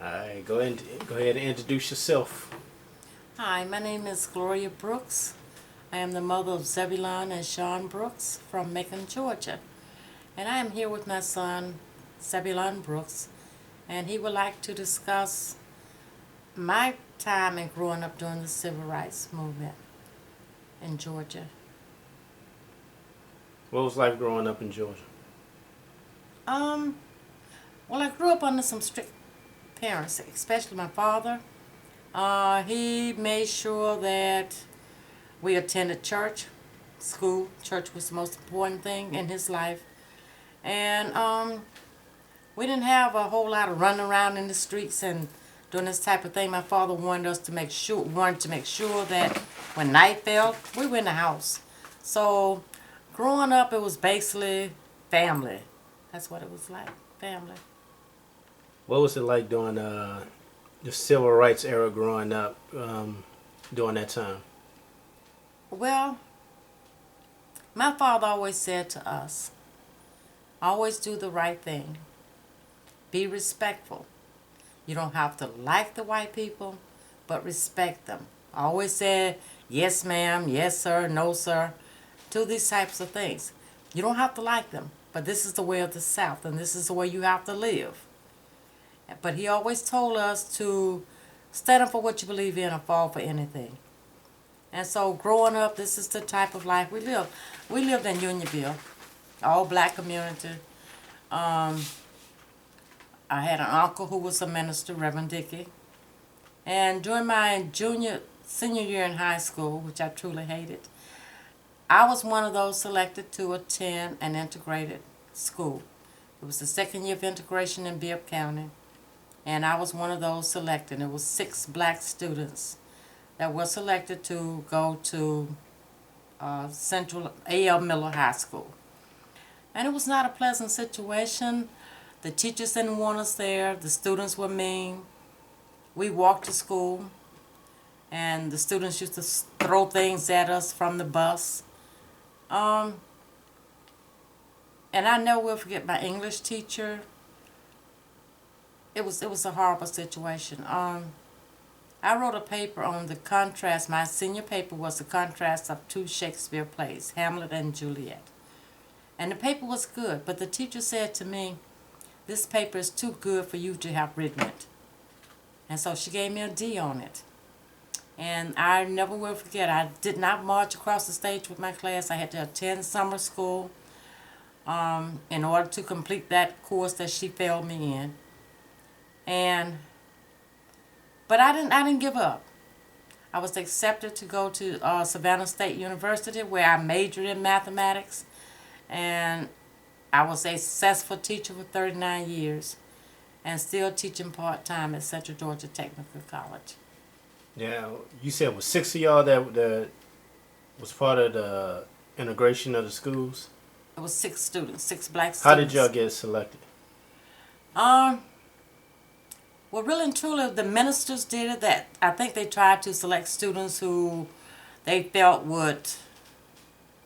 Alright, go ahead and introduce yourself. Hi, my name is Gloria Brooks. I am the mother of Zebulon and Sean Brooks from Macon, Georgia. And I am here with my son, Zebulon Brooks, and he would like to discuss my time in growing up during the civil rights movement in Georgia. What was life growing up in Georgia? Um, well, I grew up under some strict parents, especially my father. He made sure that we attended church, school. Church was the most important thing in his life. And we didn't have a whole lot of running around in the streets and doing this type of thing. My father wanted to make sure that when night fell, we were in the house. So growing up, it was basically family. That's what it was like, family. What was it like during the civil rights era growing up during that time? Well, my father always said to us, always do the right thing. Be respectful. You don't have to like the white people, but respect them. I always said, yes ma'am, yes sir, no sir, to these types of things. You don't have to like them, but this is the way of the South, and this is the way you have to live. But he always told us to stand up for what you believe in or fall for anything. And so growing up, this is the type of life we lived. We lived in Unionville, all black community. I had an uncle who was a minister, Reverend Dickey. And during my senior year in high school, which I truly hated, I was one of those selected to attend an integrated school. It was the second year of integration in Bibb County. And I was one of those selected. It was 6 black students that were selected to go to Central A.L. Miller High School. And it was not a pleasant situation. The teachers didn't want us there. The students were mean. We walked to school, and the students used to throw things at us from the bus. And I never will forget my English teacher. It was a horrible situation. I wrote a paper on the contrast. My senior paper was the contrast of 2 Shakespeare plays, Hamlet and Juliet. And the paper was good, but the teacher said to me, this paper is too good for you to have written it. And so she gave me a D on it. And I never will forget, I did not march across the stage with my class. I had to attend summer school in order to complete that course that she failed me in. But I didn't give up. I was accepted to go to Savannah State University, where I majored in mathematics. And I was a successful teacher for 39 years and still teaching part-time at Central Georgia Technical College. Yeah, you said it was 6 of y'all that was part of the integration of the schools? It was 6 students, 6 black students. How did y'all get selected? Well, really and truly, the ministers did it. That I think they tried to select students who they felt would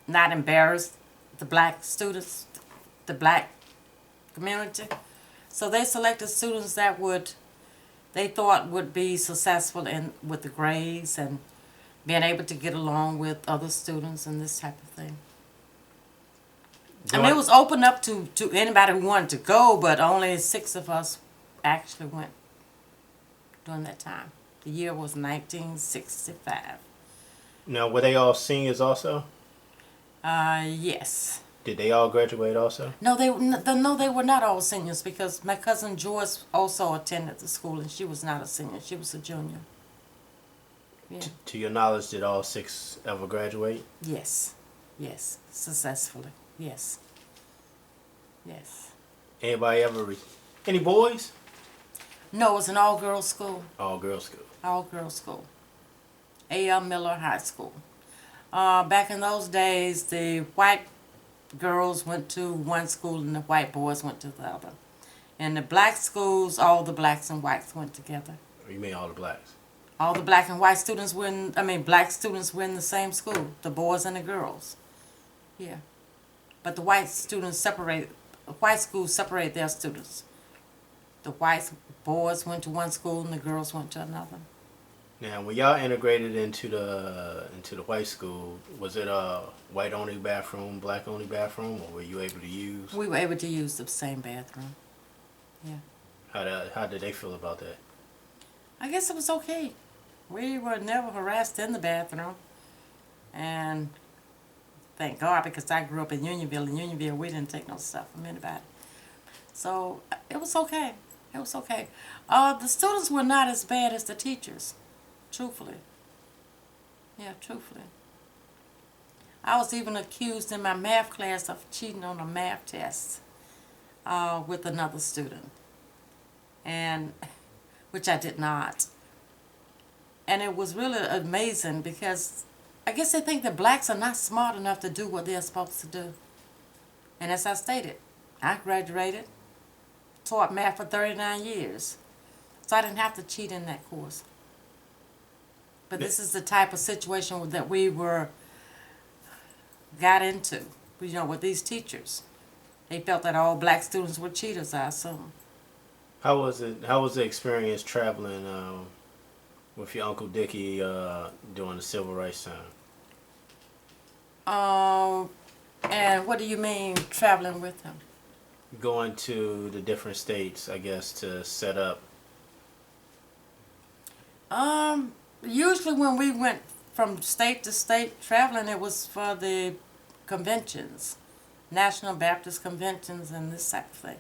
not embarrass the black students, the black community. So they selected students that they thought would be successful with the grades and being able to get along with other students and this type of thing. I mean, it was open up to anybody who wanted to go, but only 6 of us actually went during that time. The year was 1965. Now, were they all seniors also? Yes. Did they all graduate also? No, they were not all seniors, because my cousin Joyce also attended the school, and she was not a senior. She was a junior. Yeah. To your knowledge, did all 6 ever graduate? Yes. Yes. Successfully. Yes. Yes. Anybody any boys? No, it was an all-girls school. All-girls school. All-girls school. A.L. Miller High School. Back in those days, the white girls went to one school and the white boys went to the other. In the black schools, all the blacks and whites went together. You mean all the blacks? All the black and white students black students were in the same school, the boys and the girls. Yeah. But the white schools separate their students. The whites boys went to one school and the girls went to another. Now, when y'all integrated into the white school, was it a white only bathroom, black only bathroom, or were you able to use? We were able to use the same bathroom. Yeah. How did they feel about that? I guess it was okay. We were never harassed in the bathroom. And thank God, because I grew up in Unionville. In Unionville, we didn't take no stuff from anybody. So it was okay. It was okay. The students were not as bad as the teachers, truthfully. Yeah, truthfully. I was even accused in my math class of cheating on a math test with another student, and which I did not. And it was really amazing because I guess they think that blacks are not smart enough to do what they're supposed to do. And as I stated, I graduated, taught math for 39 years, so I didn't have to cheat in that course. But this is the type of situation that we got into, with these teachers. They felt that all black students were cheaters, I assume. How was it? How was the experience traveling with your Uncle Dickie during the Civil Rights time? And what do you mean traveling with him? Going to the different states, I guess, to set up. Usually when we went from state to state traveling, it was for the conventions, National Baptist conventions and this type of thing.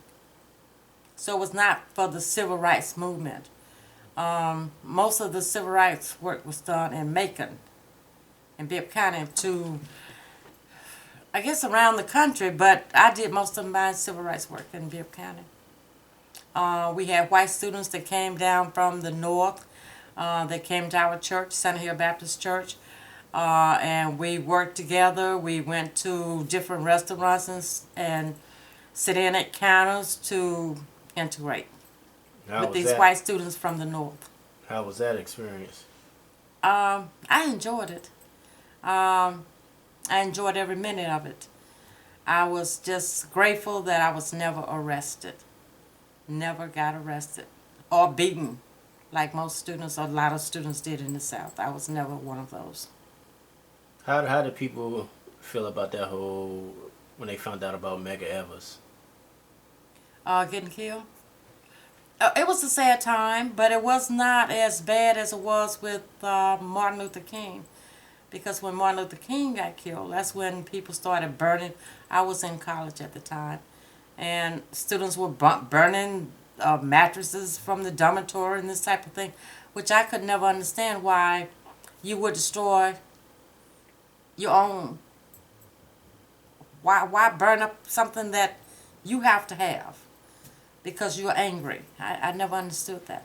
So it was not for the civil rights movement. Most of the civil rights work was done in Macon, in Bibb County, to, I guess, around the country, but I did most of my civil rights work in Bibb County. We had white students that came down from the north. They came to our church, Center Hill Baptist Church, and we worked together. We went to different restaurants and sit in at counters to integrate with these white students from the north. How was that experience? I enjoyed it. I enjoyed every minute of it. I was just grateful that I was never arrested. Never got arrested or beaten like most students, or a lot of students did in the South. I was never one of those. How did people feel about that when they found out about Medgar Evers? Getting killed? It was a sad time, but it was not as bad as it was with Martin Luther King. Because when Martin Luther King got killed, that's when people started burning. I was in college at the time, and students were burning mattresses from the dormitory and this type of thing, which I could never understand why you would destroy your own. Why burn up something that you have to have because you're angry? I never understood that.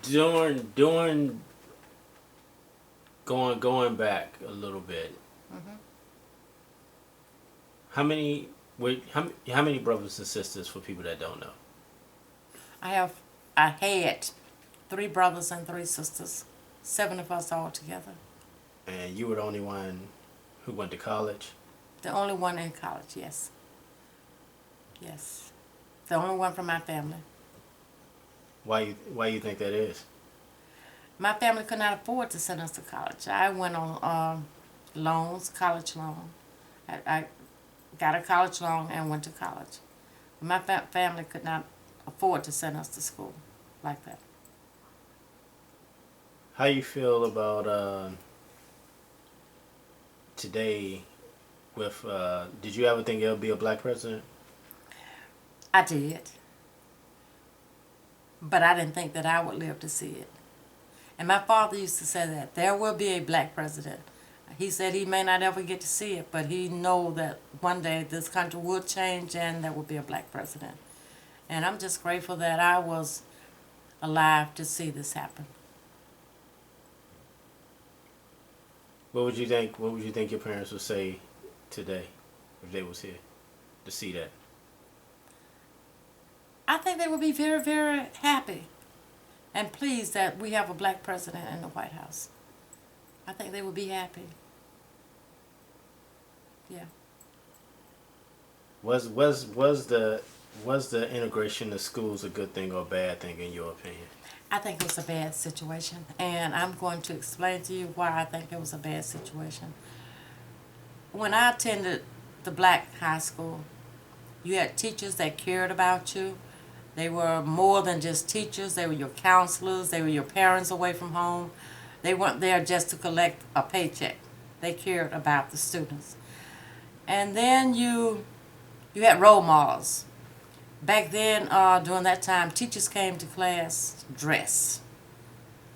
During going back a little bit, how many brothers and sisters, for people that don't know? I had 3 brothers and 3 sisters, 7 of us all together. And you were the only one who went to college? The only one in college, yes. Yes. The only one from my family. Why you think that is? My family could not afford to send us to college. I went on loans, college loan. I got a college loan and went to college. My family could not afford to send us to school like that. How you feel about today with, did you ever think there'll be a black president? I did. But I didn't think that I would live to see it. And my father used to say that there will be a black president. He said he may not ever get to see it, but he know that one day this country would change and there would be a black president. And I'm just grateful that I was alive to see this happen. What would you think your parents would say today if they was here to see that? I think they would be very, very happy and pleased that we have a black president in the White House. I think they would be happy. Yeah. Was the integration of schools a good thing or a bad thing in your opinion? I think it was a bad situation, and I'm going to explain to you why I think it was a bad situation. When I attended the black high school, you had teachers that cared about you. They were more than just teachers. They were your counselors. They were your parents away from home. They weren't there just to collect a paycheck. They cared about the students. And then you had role models. Back then, during that time, teachers came to class dressed,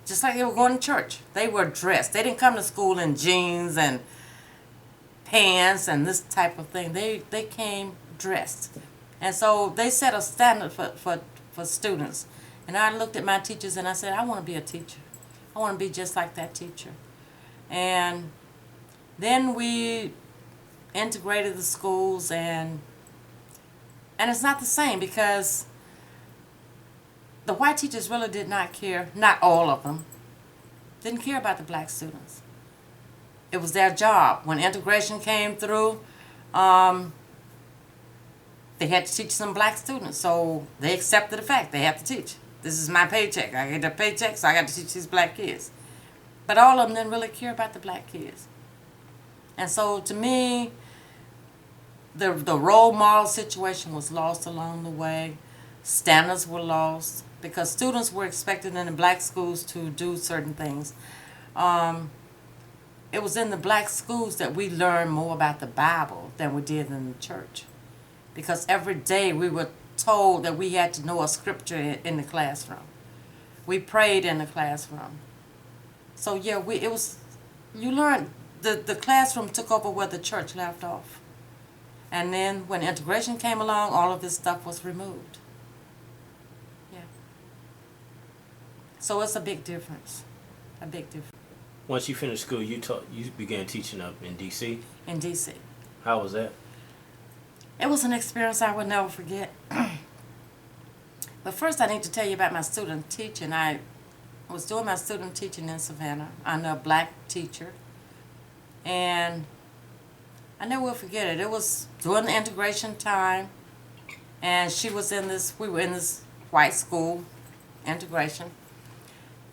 just like they were going to church. They were dressed. They didn't come to school in jeans and pants and this type of thing. They came dressed. And so they set a standard for students. And I looked at my teachers and I said, I want to be a teacher. I want to be just like that teacher. And then we integrated the schools, and it's not the same because the white teachers really did not care. Not all of them didn't care about the black students. It was their job. When integration came through, they had to teach some black students, so they accepted the fact they have to teach. This is my paycheck. I get a paycheck, so I got to teach these black kids. But all of them didn't really care about the black kids. And so to me, the role model situation was lost along the way. Standards were lost because students were expected in the black schools to do certain things. It was in the black schools that we learned more about the Bible than we did in the church. Because every day we were told that we had to know a scripture in the classroom. We prayed in the classroom. So yeah, you learned, the classroom took over where the church left off. And then when integration came along, all of this stuff was removed. Yeah. So it's a big difference. A big difference. Once you finished school, you began teaching up in D.C.? In D.C. How was that? It was an experience I would never forget. But first I need to tell you about my student teaching. I was doing my student teaching in Savannah under a black teacher. And I never will forget it. It was during the integration time. And we were in this white school, integration.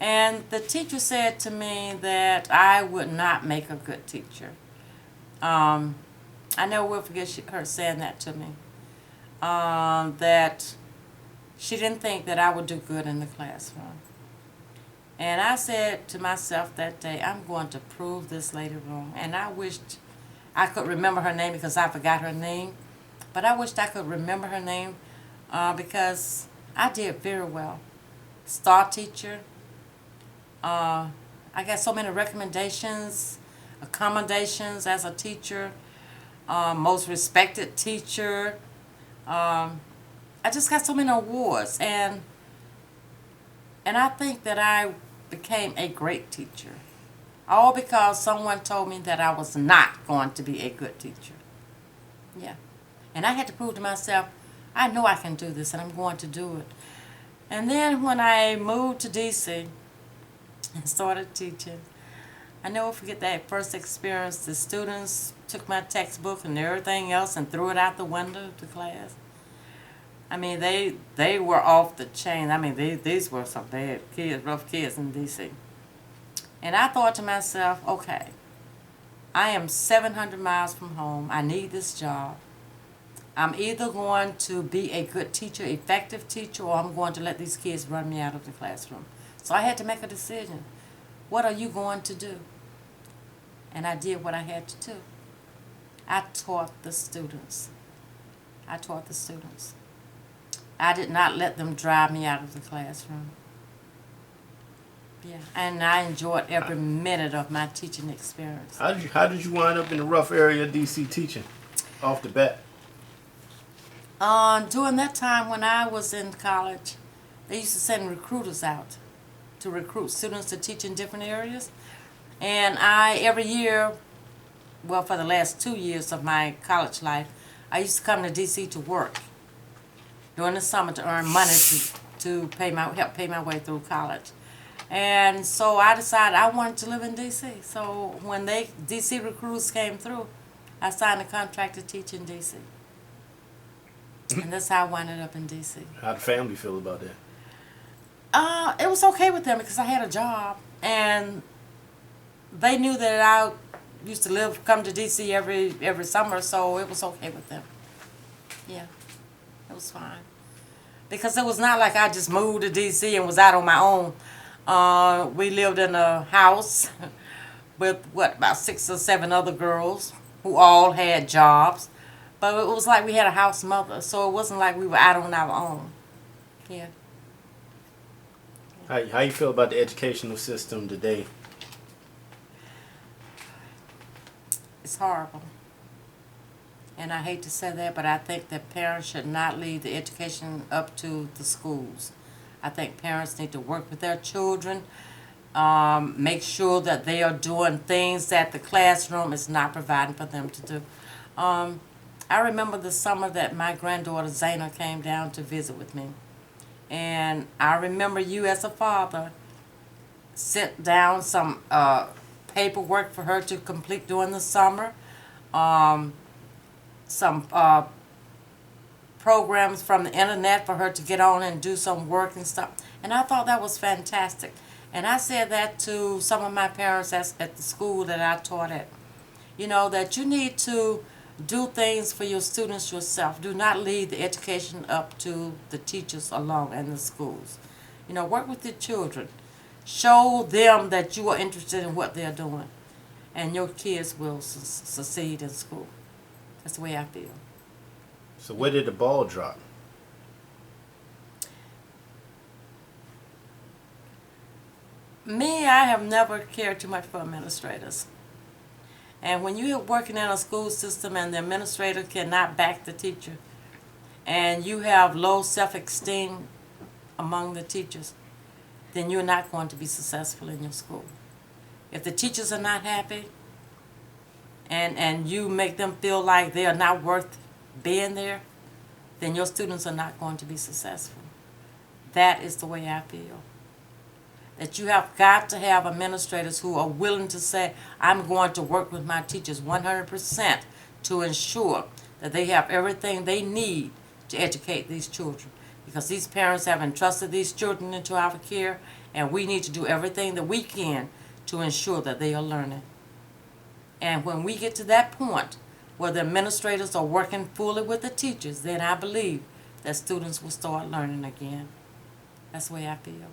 And the teacher said to me that I would not make a good teacher. I never will forget her saying that to me. That she didn't think that I would do good in the classroom. And I said to myself that day, I'm going to prove this lady wrong. And I wished I could remember her name because I forgot her name. But I wished I could remember her name because I did very well. Star teacher. I got so many recommendations, accommodations as a teacher. Most respected teacher. I just got so many awards, and I think that I became a great teacher, all because someone told me that I was not going to be a good teacher. Yeah, and I had to prove to myself, I know I can do this, and I'm going to do it. And then when I moved to D.C. and started teaching, I never forget that first experience. The students took my textbook and everything else and threw it out the window of the class. I mean, they were off the chain. I mean, these were some bad kids, rough kids in D.C. And I thought to myself, okay, I am 700 miles from home. I need this job. I'm either going to be a good teacher, effective teacher, or I'm going to let these kids run me out of the classroom. So I had to make a decision. What are you going to do? And I did what I had to do. I taught the students. I taught the students. I did not let them drive me out of the classroom. Yeah, and I enjoyed every minute of my teaching experience. How did you wind up in the rough area of D.C. teaching off the bat? During that time when I was in college, they used to send recruiters out to recruit students to teach in different areas. And every year, well, for the last 2 years of my college life, I used to come to D.C. to work during the summer to earn money to help pay my way through college. And so I decided I wanted to live in D.C. So when D.C. recruits came through, I signed a contract to teach in D.C. And that's how I wound up in D.C. How the family feel about that? It was okay with them because I had a job, and they knew that I used to come to D.C. every summer, so it was okay with them. Yeah, it was fine. Because it was not like I just moved to D.C. and was out on my own. We lived in a house with, about 6 or 7 other girls who all had jobs. But it was like we had a house mother, so it wasn't like we were out on our own. Yeah. How you feel about the educational system today? It's horrible. And I hate to say that, but I think that parents should not leave the education up to the schools. I think parents need to work with their children, make sure that they are doing things that the classroom is not providing for them to do. I remember the summer that my granddaughter Zana came down to visit with me. And I remember you as a father sent down some paperwork for her to complete during the summer. Some programs from the internet for her to get on and do some work and stuff. And I thought that was fantastic. And I said that to some of my parents at the school that I taught at. You know, that you need to do things for your students yourself. Do not leave the education up to the teachers alone and the schools. You know, work with your children. Show them that you are interested in what they're doing. And your kids will succeed in school. That's the way I feel. So where did the ball drop? Me, I have never cared too much for administrators. And when you're working in a school system and the administrator cannot back the teacher, and you have low self-esteem among the teachers, then you're not going to be successful in your school. If the teachers are not happy, and you make them feel like they are not worth being there, then your students are not going to be successful. That is the way I feel. That you have got to have administrators who are willing to say, I'm going to work with my teachers 100% to ensure that they have everything they need to educate these children. Because these parents have entrusted these children into our care, and we need to do everything that we can to ensure that they are learning. And when we get to that point where the administrators are working fully with the teachers, then I believe that students will start learning again. That's the way I feel.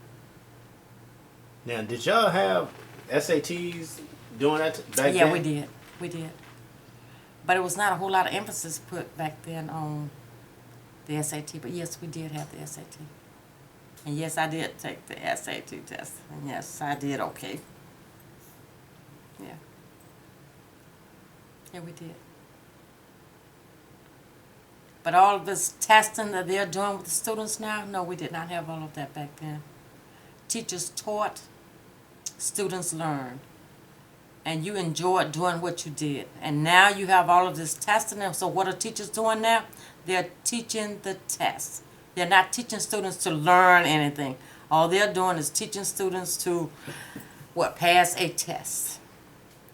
Now, did y'all have SATs doing that back then? Yeah, we did. We did. But it was not a whole lot of emphasis put back then on the SAT. But yes, we did have the SAT. And yes, I did take the SAT test. And yes, I did okay. Yeah. Yeah, we did. But all of this testing that they're doing with the students now, no, we did not have all of that back then. Teachers taught, students learned, and you enjoyed doing what you did. And now you have all of this testing. So what are teachers doing now? They're teaching the test. They're not teaching students to learn anything. All they're doing is teaching students to, pass a test.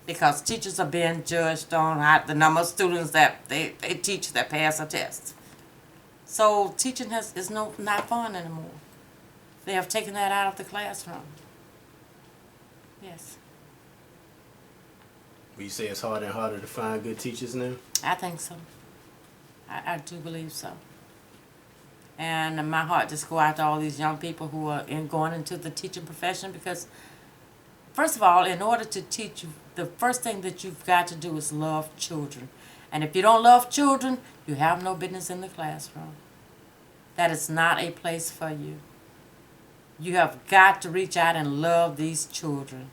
Because teachers are being judged on the number of students that they teach that pass a test. So teaching is not fun anymore. They have taken that out of the classroom. Yes. Will you say it's harder and harder to find good teachers now? I think so. I do believe so. And my heart just go out to all these young people who are going into the teaching profession, because first of all, in order to teach, the first thing that you've got to do is love children. And if you don't love children, you have no business in the classroom. That is not a place for you. You have got to reach out and love these children.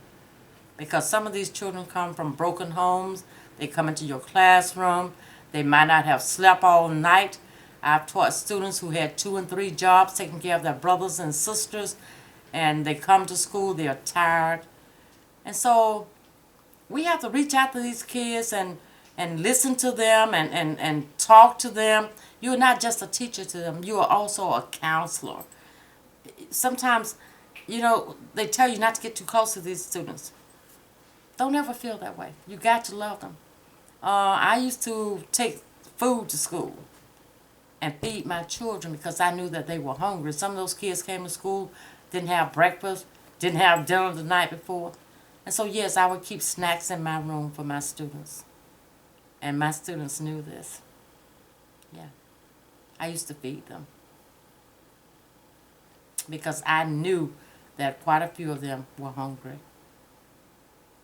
Because some of these children come from broken homes. They come into your classroom. They might not have slept all night. I've taught students who had 2 and 3 jobs taking care of their brothers and sisters. And they come to school, they're tired. And so we have to reach out to these kids and listen to them and talk to them. You're not just a teacher to them. You are also a counselor. Sometimes, they tell you not to get too close to these students. Don't ever feel that way. You got to love them. I used to take food to school. and feed my children because I knew that they were hungry. Some of those kids came to school, didn't have breakfast, didn't have dinner the night before. And so, yes, I would keep snacks in my room for my students. And my students knew this. Yeah. I used to feed them because I knew that quite a few of them were hungry.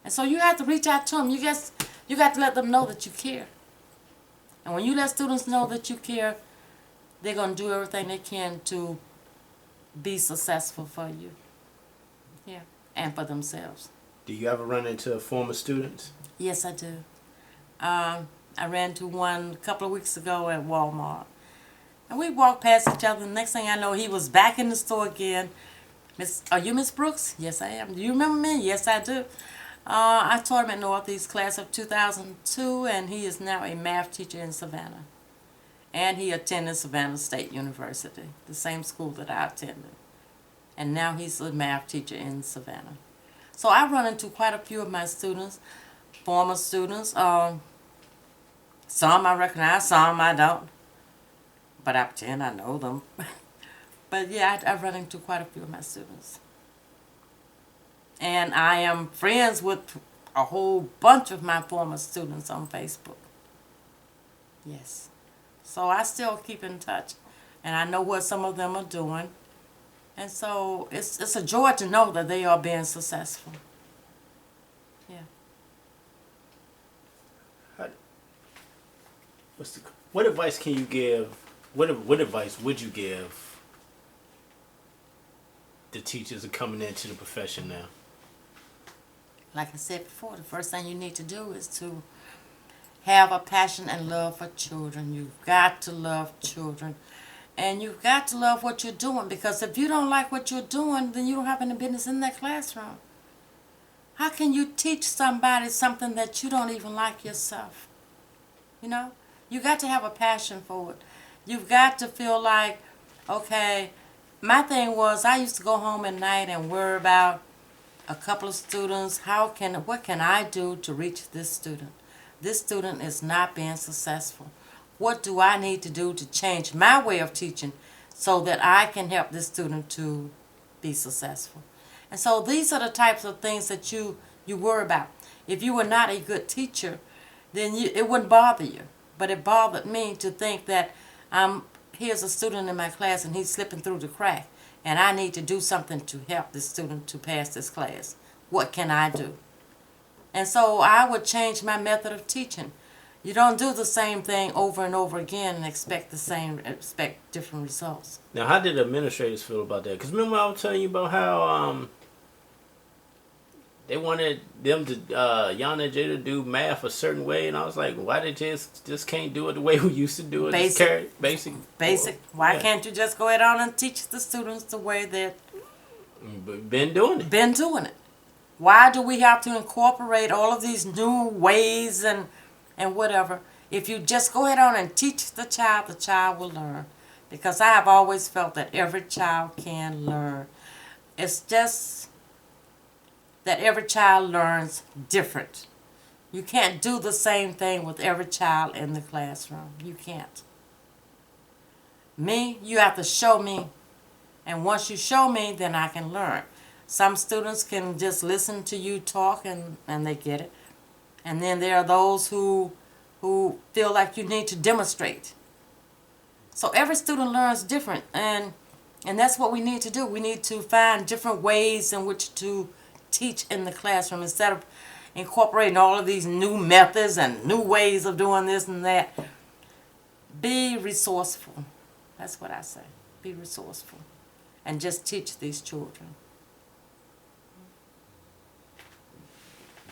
And so you have to reach out to them. You got to let them know that you care. And when you let students know that you care, they're going to do everything they can to be successful for you. Yeah. And for themselves. Do you ever run into former students? Yes, I do. I ran into one a couple of weeks ago at Walmart. And we walked past each other. The next thing I know, he was back in the store again. Are you Miss Brooks? Yes, I am. Do you remember me? Yes, I do. I taught him at Northeast class of 2002, and he is now a math teacher in Savannah. And he attended Savannah State University, the same school that I attended. And now he's a math teacher in Savannah. So I run into quite a few of my students, former students. Some I recognize, some I don't. But I pretend I know them. But yeah, I run into quite a few of my students. And I am friends with a whole bunch of my former students on Facebook. Yes. So I still keep in touch. And I know what some of them are doing. And so it's a joy to know that they are being successful. Yeah. What advice can you give? What advice would you give the teachers are coming into the profession now? Like I said before, the first thing you need to do is to have a passion and love for children. You've got to love children. And you've got to love what you're doing, because if you don't like what you're doing, then you don't have any business in that classroom. How can you teach somebody something that you don't even like yourself? You know? You got to have a passion for it. You've got to feel like, okay, my thing was I used to go home at night and worry about a couple of students. What can I do to reach this student? This student is not being successful. What do I need to do to change my way of teaching so that I can help this student to be successful? And so these are the types of things that you worry about. If you were not a good teacher, then it wouldn't bother you. But it bothered me to think that here's a student in my class and he's slipping through the crack, and I need to do something to help this student to pass this class. What can I do? And so I would change my method of teaching. You don't do the same thing over and over again and expect different results. Now, how did administrators feel about that? Because remember I was telling you about how they wanted them to Yana and Jay to do math a certain way, and I was like, why they just can't do it the way we used to do it? Basic. Why can't you just go ahead on and teach the students the way that been doing it? Why do we have to incorporate all of these new ways and whatever? If you just go ahead on and teach the child will learn. Because I have always felt that every child can learn. It's just that every child learns different. You can't do the same thing with every child in the classroom. You can't. Me, you have to show me. And once you show me, then I can learn. Some students can just listen to you talk and they get it. And then there are those who feel like you need to demonstrate. So every student learns different, and that's what we need to do. We need to find different ways in which to teach in the classroom instead of incorporating all of these new methods and new ways of doing this and that. Be resourceful. That's what I say. Be resourceful. And just teach these children.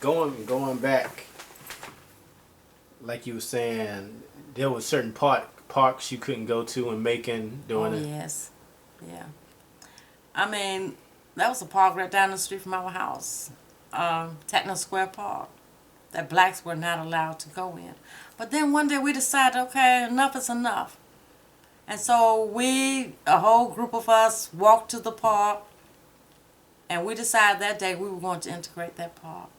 Going back, like you were saying, there were certain parks you couldn't go to in Macon doing it. Yes. Yeah. I mean, that was a park right down the street from our house, Techno Square Park, that blacks were not allowed to go in. But then one day we decided, okay, enough is enough. And so a whole group of us, walked to the park, and we decided that day we were going to integrate that park.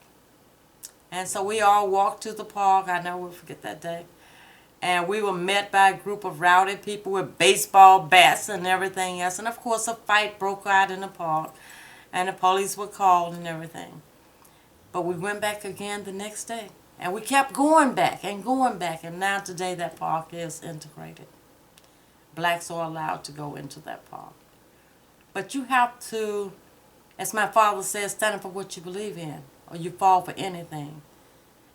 And so we all walked to the park. I never will forget that day. And we were met by a group of rowdy people with baseball bats and everything else. And of course a fight broke out in the park. And the police were called and everything. But we went back again the next day. And we kept going back and going back. And now today that park is integrated. Blacks are allowed to go into that park. But you have to, as my father says, stand up for what you believe in, or you fall for anything.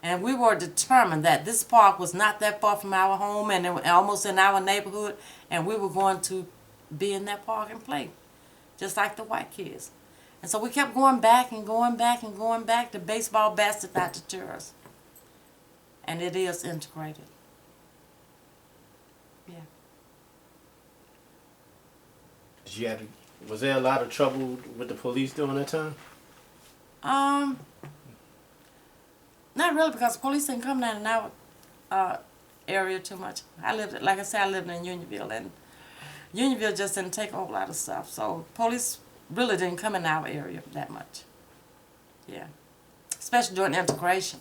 And we were determined that this park was not that far from our home and almost in our neighborhood, and we were going to be in that park and play, just like the white kids. And so we kept going back and going back and going back. The baseball bats did not deter us. And it is integrated. Yeah. Was there a lot of trouble with the police during that time? Not really, because the police didn't come down in our area too much. Like I said, I lived in Unionville, and Unionville just didn't take a whole lot of stuff. So police really didn't come in our area that much. Yeah, especially during integration.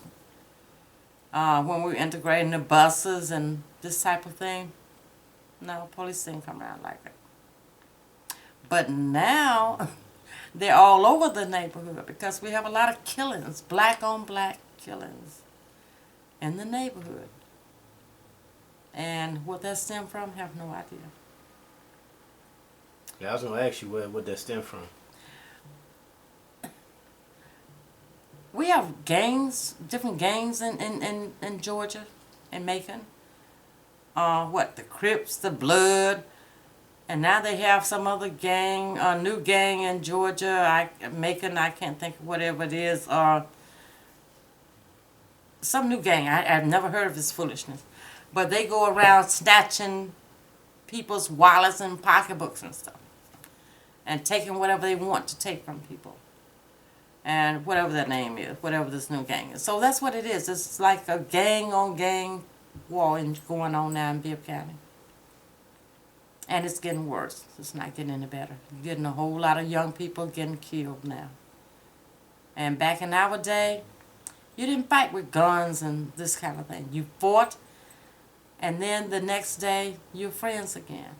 When we were integrating the buses and this type of thing, no, police didn't come around like that. But now, they're all over the neighborhood because we have a lot of killings, black on black killings in the neighborhood. And what that stem from, I have no idea. Yeah, I was going to ask you where that stem from. We have gangs, different gangs in Georgia and Macon. The Crips, the Blood. And now they have some other gang, a new gang in Georgia, Macon, I can't think of whatever it is, some new gang. I've never heard of this foolishness. But they go around snatching people's wallets and pocketbooks and stuff. And taking whatever they want to take from people. And whatever their name is, whatever this new gang is. So that's what it is. It's like a gang-on-gang war going on now in Bibb County. And it's getting worse. It's not getting any better. You're getting a whole lot of young people getting killed now. And back in our day, you didn't fight with guns and this kind of thing. You fought, and then the next day, you're friends again.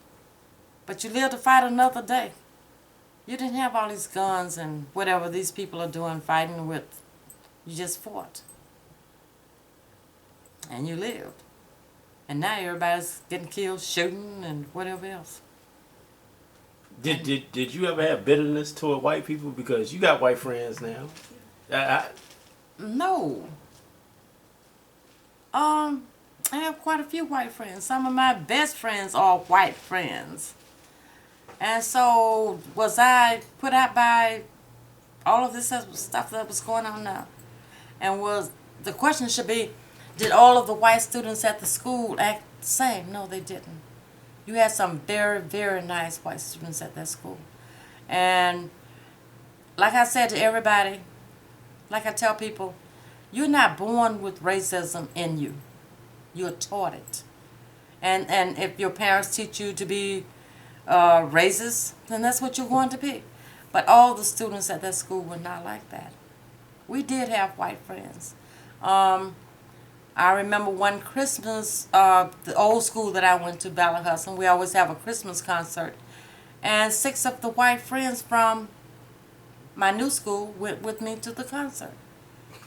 But you lived to fight another day. You didn't have all these guns and whatever these people are doing, fighting with. You just fought. And you lived. And now everybody's getting killed, shooting, and whatever else. Did you ever have bitterness toward white people? Because you got white friends now. No. I have quite a few white friends. Some of my best friends are white friends. And so, was I put out by all of this stuff that was going on now? And the question should be, did all of the white students at the school act the same? No, they didn't. You had some very, very nice white students at that school. And like I said to everybody, like I tell people, you're not born with racism in you. You're taught it. And if your parents teach you to be racist, then that's what you're going to be. But all the students at that school were not like that. We did have white friends. I remember one Christmas, the old school that I went to, Ballahusson, we always have a Christmas concert. And 6 of the white friends from my new school went with me to the concert.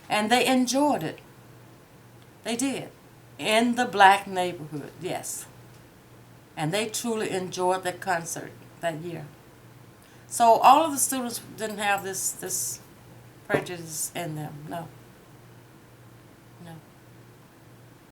And they enjoyed it. They did. In the black neighborhood, yes. And they truly enjoyed that concert that year. So all of the students didn't have this prejudice in them, no. No.